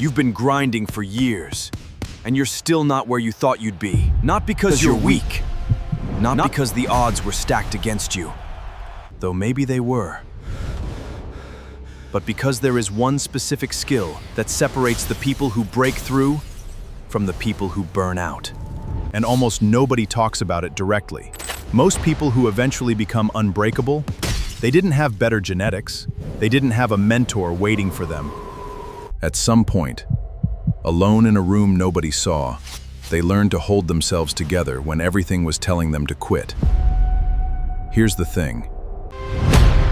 You've been grinding for years, and you're still not where you thought you'd be. Not because you're weak, not because the odds were stacked against you, though maybe they were, but because there is one specific skill that separates the people who break through from the people who burn out. And almost nobody talks about it directly. Most people who eventually become unbreakable, they didn't have better genetics. They didn't have a mentor waiting for them. At some point, alone in a room nobody saw, they learned to hold themselves together when everything was telling them to quit. Here's the thing.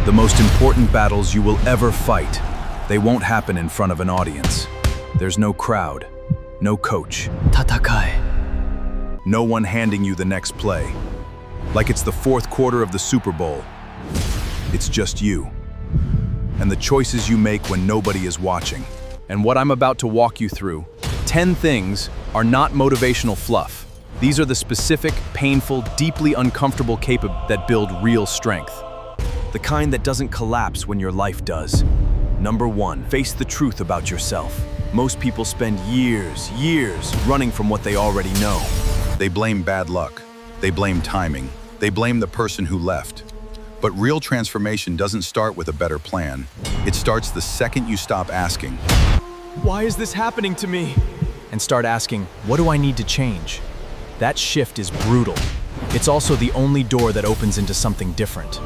The most important battles you will ever fight, they won't happen in front of an audience. There's no crowd, no coach. Tatakai. No one handing you the next play. Like it's the fourth quarter of the Super Bowl. It's just you. And the choices you make when nobody is watching. And what I'm about to walk you through, 10 things, are not motivational fluff. These are the specific, painful, deeply uncomfortable capabilities that build real strength. The kind that doesn't collapse when your life does. Number 1, face the truth about yourself. Most people spend years running from what they already know. They blame bad luck. They blame timing. They blame the person who left. But real transformation doesn't start with a better plan. It starts the second you stop asking, Why is this happening to me? And start asking, what do I need to change? That shift is brutal. It's also the only door that opens into something different.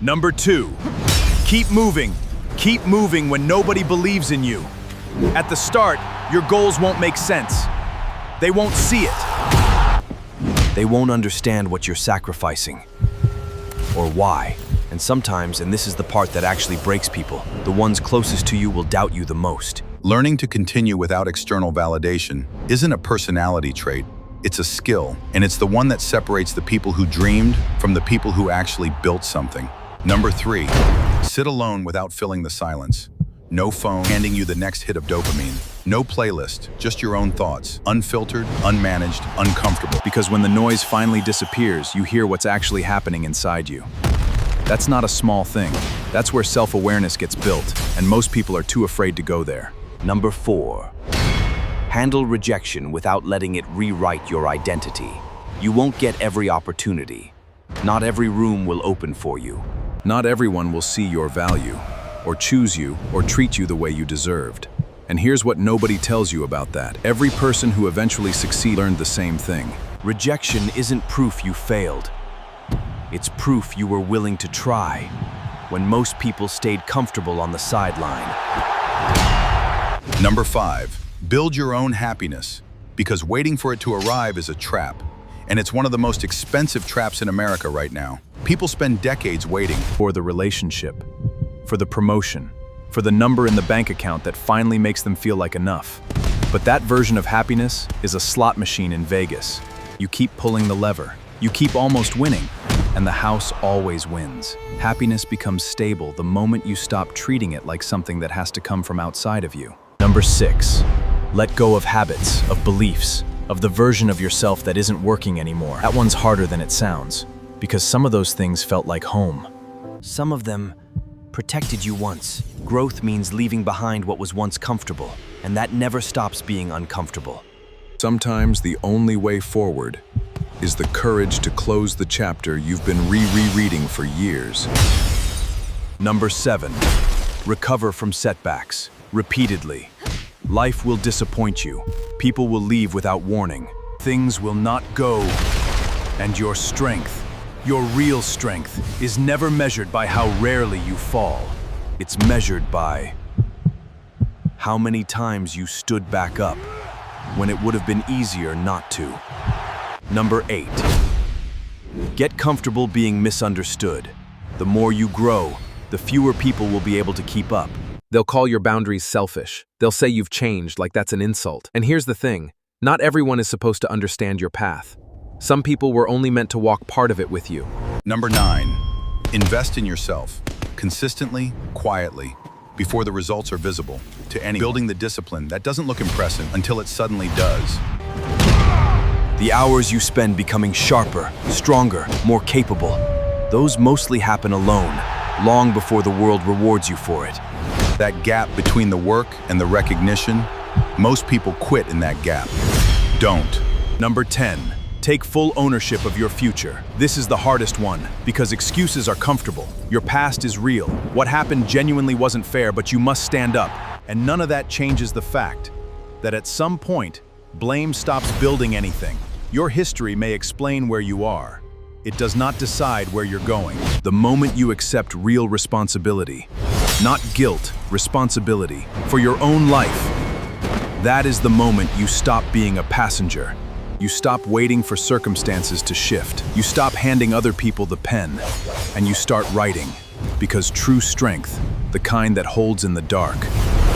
Number 2, keep moving. Keep moving when nobody believes in you. At the start, your goals won't make sense. They won't see it. They won't understand what you're sacrificing, or why. And sometimes, and this is the part that actually breaks people, the ones closest to you will doubt you the most. learning to continue without external validation isn't a personality trait. It's a skill, and it's the one that separates the people who dreamed from the people who actually built something. Number 3, sit alone without filling the silence. No phone handing you the next hit of dopamine. No playlist, just your own thoughts. Unfiltered, unmanaged, uncomfortable. Because when the noise finally disappears, you hear what's actually happening inside you. That's not a small thing. That's where self-awareness gets built, and most people are too afraid to go there. Number 4, handle rejection without letting it rewrite your identity. You won't get every opportunity. Not every room will open for you. Not everyone will see your value, or choose you, or treat you the way you deserved. And here's what nobody tells you about that. Every person who eventually succeeds learned the same thing. Rejection isn't proof you failed. It's proof you were willing to try, when most people stayed comfortable on the sideline. Number 5, build your own happiness, because waiting for it to arrive is a trap. And it's one of the most expensive traps in America right now. People spend decades waiting. For the relationship, for the promotion, for the number in the bank account that finally makes them feel like enough. But that version of happiness is a slot machine in Vegas. You keep pulling the lever, you keep almost winning, and the house always wins. Happiness becomes stable the moment you stop treating it like something that has to come from outside of you. Number 6, let go of habits, of beliefs, of the version of yourself that isn't working anymore. That one's harder than it sounds, because some of those things felt like home. Some of them protected you once. Growth means leaving behind what was once comfortable, and that never stops being uncomfortable. Sometimes the only way forward is the courage to close the chapter you've been rereading for years. Number 7, recover from setbacks, repeatedly. Life will disappoint you. People will leave without warning. Things will not go. And your strength, your real strength, is never measured by how rarely you fall. It's measured by how many times you stood back up when it would have been easier not to. Number 8, get comfortable being misunderstood. The more you grow, the fewer people will be able to keep up. They'll call your boundaries selfish. They'll say you've changed like that's an insult. And here's the thing, not everyone is supposed to understand your path. Some people were only meant to walk part of it with you. Number 9, invest in yourself, consistently, quietly, before the results are visible to anyone. Building the discipline that doesn't look impressive until it suddenly does. The hours you spend becoming sharper, stronger, more capable, those mostly happen alone, long before the world rewards you for it. That gap between the work and the recognition, Most people quit in that gap. Don't. Number 10. Take full ownership of your future. This is the hardest one, because excuses are comfortable. Your past is real. What happened genuinely wasn't fair, but you must stand up. And none of that changes the fact that at some point, blame stops building anything. Your history may explain where you are. It does not decide where you're going. The moment you accept real responsibility, not guilt, responsibility, for your own life, that is the moment you stop being a passenger. You stop waiting for circumstances to shift. You stop handing other people the pen, and you start writing. Because true strength, the kind that holds in the dark,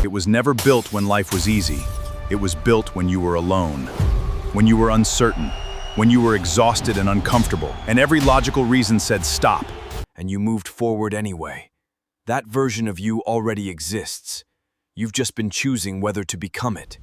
it was never built when life was easy. It was built when you were alone, when you were uncertain, when you were exhausted and uncomfortable, and every logical reason said stop. And you moved forward anyway. That version of you already exists. You've just been choosing whether to become it.